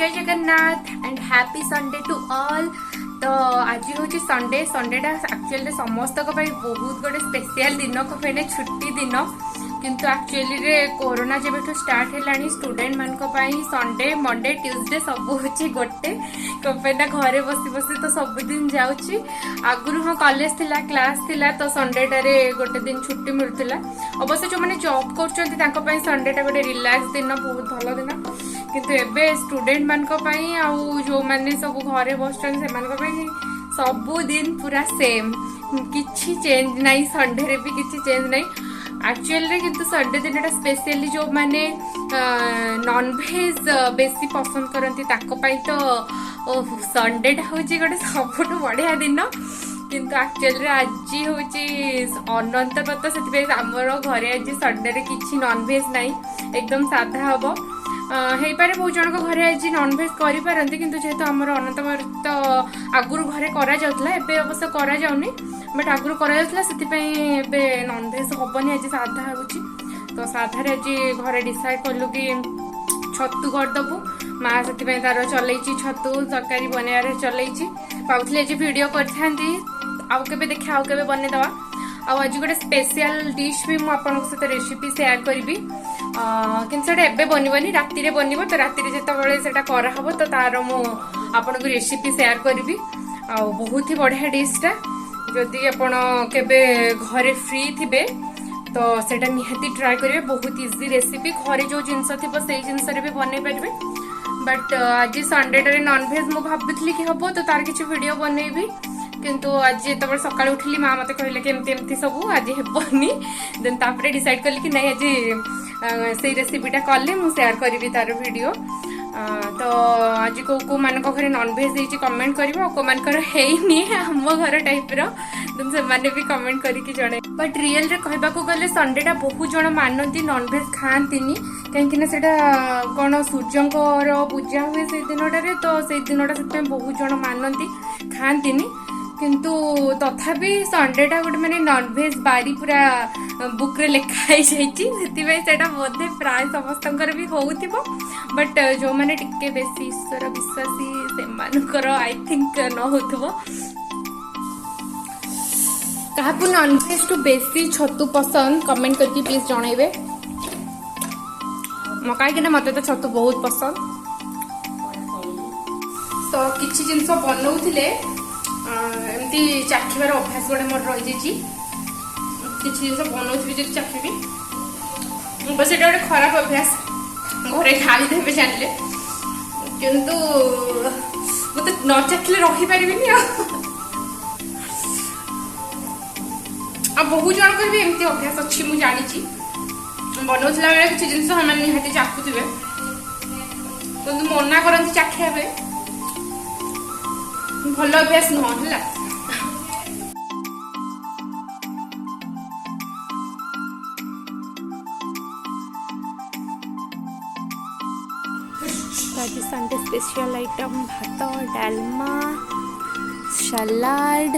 जय Jagannath and happy Sunday to all. तो आज हूँ संडे संडेटा एक्चुअली समस्त बहुत गोटे स्पेशल दिन कहने छुट्टी दिन किंतु एक्चुअली रे कोरोना जब स्टार्ट है स्टूडेंट मान संडे मंडे ट्यूसडे सब हूँ गोटे कहीं घरे बसी बसी तो सबुदिन जाऊँगी। आगुरी हाँ कॉलेज थिला क्लास थिला तो संडेटारे गोटे दिन छुट्टी मिलूला। अवश्य जो मैंने जॉब कर संडेटा गोटे रिलैक्स दिन बहुत भल दिन किंतु एबे स्टूडेंट मान जो मैंने सब घरे बस सबु दिन पूरा सेम किछि चेंज नहीं संडे रे भी किछि चेंज नहीं एक्चुअली किंतु संडे दिन स्पेशली जो माने नॉन वेज बेसी पसंद करती तो संडेटा हूँ गोटे सबुठ बढ़िया दिन किंतु एक्चुअली आज हूँ अनंत व्रत से आमर घरे आज संडे किछि नॉन वेज नहीं एकदम साधा हम हो पारे बहुत जन घरे आज नॉन वेज करें कि जेहेतु आम अनंत व्रत आगुरी घरे करा एबे अवश्य करा जाउनी बट आगुरी करा से नॉन वेज हेनी आज साधा हो तो साधार आज घरे डिसाइड कलु कि छतु करदेबू माँ से तार चल छतु तरकारी बनवार चल पाऊली आज वीडियो कर देखा आउ के बनईदवा आज गोटे स्पेशल डिश भी मुझे सहित रेसिपी शेयर करी कि एबे बनबनी राति बन तो राति जिते कराहब तो तार मुझे रेसिपी शेयर करी बहुत ही बढ़िया डिशटा जदि आपण केबे घरे फ्री थिबे तो सेटा निहाती ट्राई करेंगे बहुत इजी रेसिपी घरे जो जिनस थी से जिनस भी बनई पारे बट आज संडे नॉन वेज मुझे भाभी कि हम तो तार किसी वीडियो बनईबी किंतु आज जो सका उठिली माँ मत कहले कि एमती सब आज हेनी देन तापर डिसाइड कली कि नहीं आज से रेसिपीटा कले मुझे शेयर करी तार वीडियो तो आज को मान घरे नॉन वेज देती कमेंट कर को मानकर आम घर टाइप से भी कमेंट करके जड़े बट रियल रे कहबाक गले संडेटा बहुत जन मानती नॉन वेज खाती कहीं कौन सूर्यंकर पूजा हुए से दिनटारे तो से दिनटा से बहुत जन मानती खाती किंतु तथापि संडेटा गोटे मैंने नॉन वेज बारी पूरा बुक रे लिखाई से बोधे प्राय समस्त भी होउथिबो बट जो मैंने टिके बेसी ईश्वर विश्वासी से आई थिंक न होथबो काहाकु नॉन वेज टू बेसी छतु पसंद कमेंट करके प्लीज जणाइबे कहीं मत तो छतु बहुत पसंद तो किछि जिनस बनौथिले एमती चाखिबार अभ्यास गोटे मोर रही किसी जिन बनाऊी जी चाखी बस ये गोटे खराब अभ्यास घरे खाईदे जानले किंतु मत न चाखिले रही पारि बहुत जन भी एमती अभ्यास अच्छी मुझे जानी बनाऊला बेले किसी जिन निहाती चाखुवे किंतु मना करती चाखिया भल अभ्यास नुह है आज संडे स्पेशल आइटम भात डालमा सलाड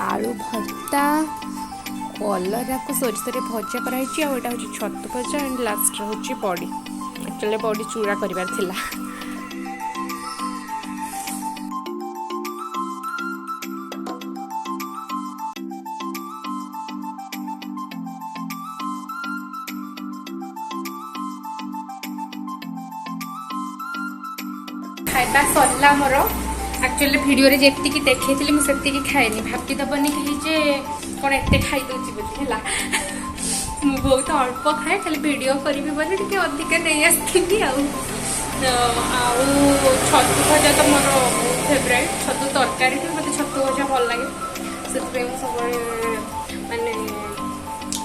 आलू भर्ता कलरा को सोरिष भजा कराई आटा हूँ छतु भजा एंड लास्ट हूँ बड़ी एक्चुअली बड़ी चूड़ा करार थिला खाइबा सरला मोर एक्चुअली वीडियो रे जेतिकी देखैथिली मु सेतिकी खाएनी भाबी दबनी कहि जे कोन एते खाई दोची बोली हला मु बहुत अल्प खाए खाली वीडियो करबी बोली टिके अधिक नहीं आस्थिली आउ छतु भजा तो मोर फेवरेट छतु तरकारी मते छतु भजा भल लागे से सब माने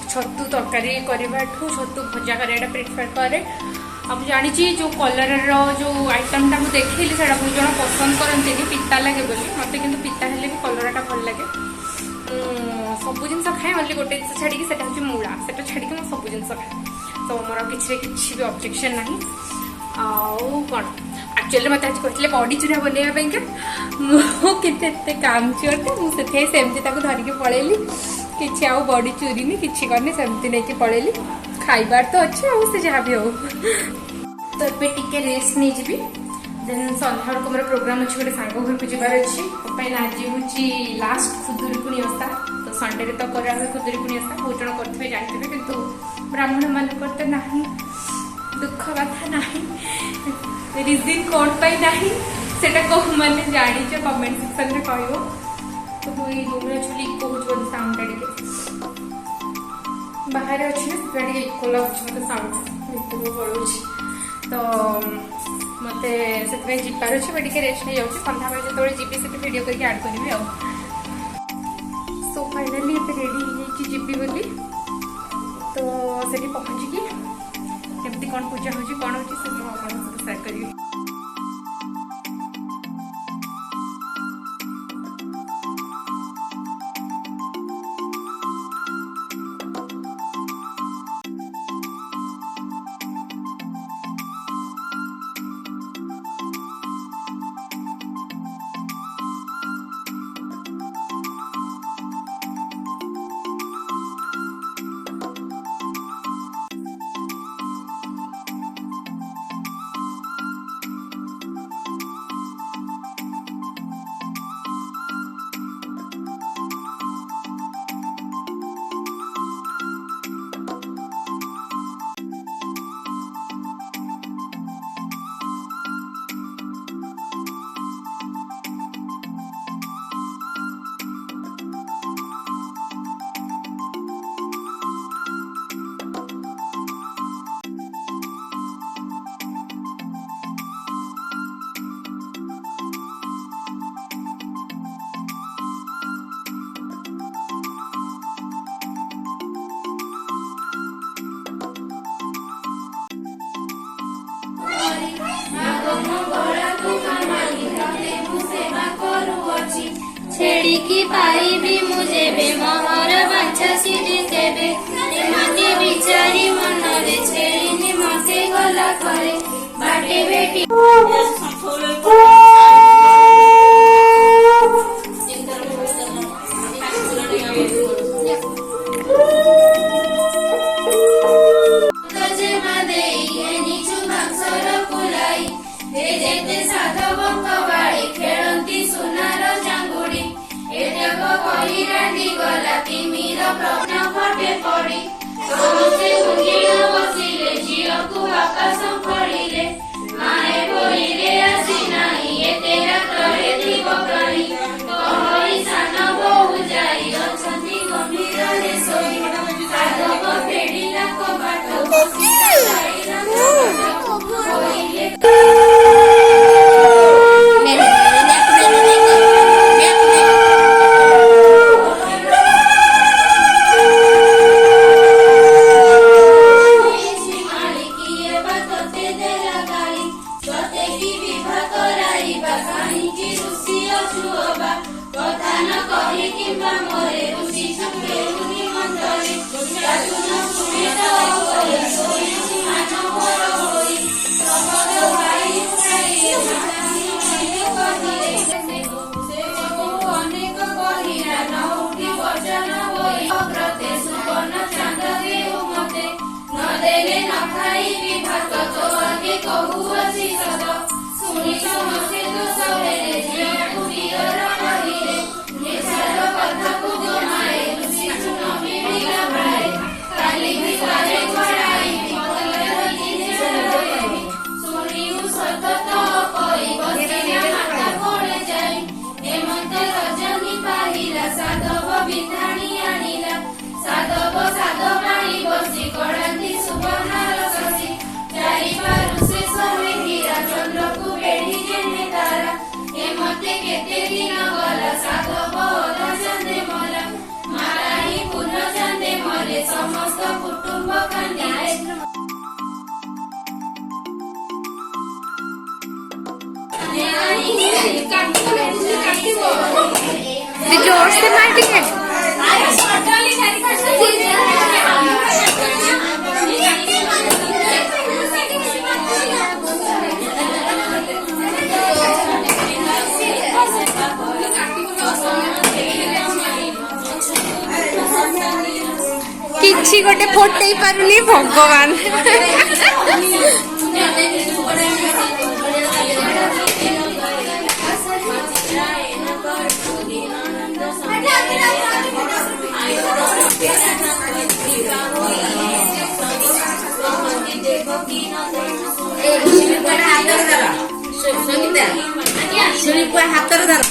छतु तरकारी करबा छतु भजा करेटा प्रिफर करे अब जानी जो कलर जो आइटमटा मुझे देखी से बहुत जन पसंद करते पिता लगे बोली मत कि पिता हेल्ले भी कलराटा भल लगे सब जिन खाए ओनली गोटे जिन छाड़ी हूँ मूला से छाड़ी मैं सब जिन खाए तो मोर किसी भी ऑब्जेक्शन ना आउ कौन एक्चुअली मत आज कहते बड़ी चूरा बनवाई मुझे काम चोर तो मुझे सेमती धरिकी पलैली कि आउ बड़ी चूरीनी कि करनी सेमती नहीं पलैली खाइबार तो अच्छे से जहाँ भी हो तो ये टिके रेस्ट नहीं जी देन सन्ध्या बेलू मोर प्रोग्राम अच्छे गोटे सांग घर को जबार अच्छी आज हूँ लास्ट खुदुरीकुणी ओषा तो संडे तो करा हुए खुदुरीकुणी ओषा बहुत जन करेंगे जानते किंतु ब्राह्मण मान तो ना दुख कथा ना रिजन कौन पाई ना से मैंने जानी कमेंट सेक्शन में कह तो मुझे रूम एक्चुअली इको हो साउंड बाहर अच्छी ना से इको लगुच मतलब साउंड भितर पड़ो तो मत से जीवार अच्छे मुझे रेस्ट नहीं जाऊँगी सन्ध्या बेले जो जी से भिड करके आड करी आ सो फाइनाली रेडी जीवी बोली तो से पहुँचिकी केमती कौन पूजा हो कौन हो सेयार करी। छेड़िकी पाइबी मुझे बे मोहर बाछा सिद्धि देबे निमति बिचारी मनरे छेड़िनी मते गला करे बाटे बेटी समस्त कुटुंब जोर से मार दी है किसी गोटे फटई पारुनी भगवान ଶିଳ୍ପା ହାତରେ ଧର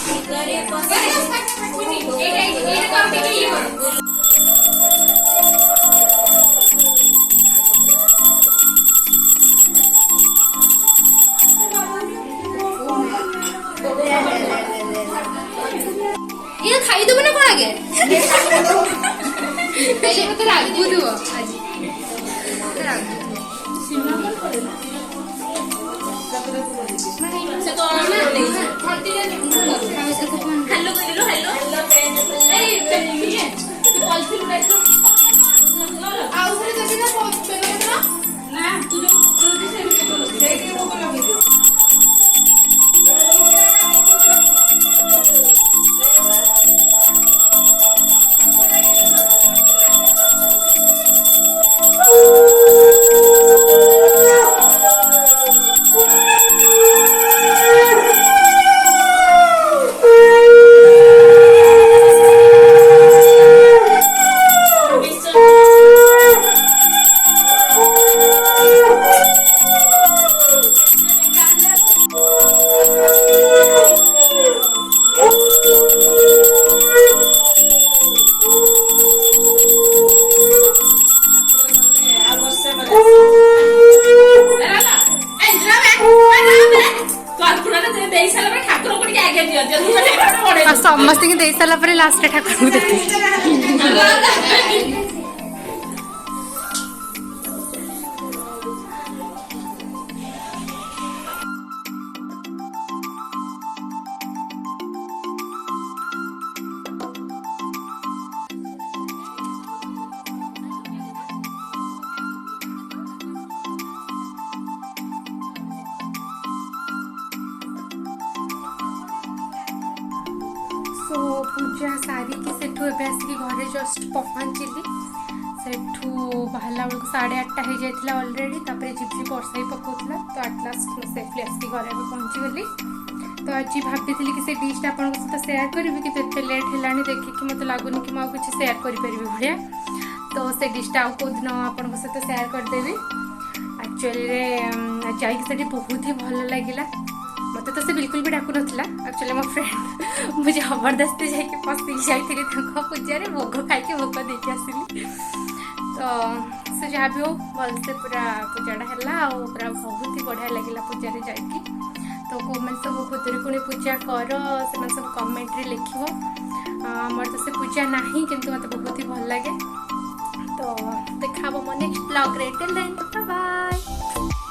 ये खाइदेव ना कौन आगे मत रागुव आज समस्त दे सारा पर लास्ट ठाकुर को देते सो पूजा सारी की सेठू एबे आसिक घरे जस्ट पहुँचली सेठू बाहला बेलू 8:30 हो जाता अलरेडी झिपझिप वर्षा ही पकाउला तो आट लास्ट सेफली आसिक घरे पहुँचीगली तो आज भाभी कि से डिशटा आप सहित सेयार करी कि एत लेट है देखिए मत लगुनि कि मुझे कुछ सेयार करी भाया तो से डिशटा आउ कौ दिन आप सहित सेयार करदेवी एक्चुअली जाइए बहुत ही भल लगे मत तो से बिल्कुल भी डाकू नाला एक्चुअली मो फ्रेंड मुझे जबरदस्ती जाकि पशिक जाइली पूजा भोग खाई भोग देके आसली तो से जहाँ भी हो भलसे पूरा पूजाटा है पूरा बहुत ही बढ़िया लगे पूजा जाकि तो कौ मैंने सब खुदुरी पूजा कर से सब कमेंट लिख मोर तो से पूजा ना किंतु मत बहुत ही भल लगे तो देखा मो नेक्स्ट ब्लॉग रे टिल देन बाय बाय।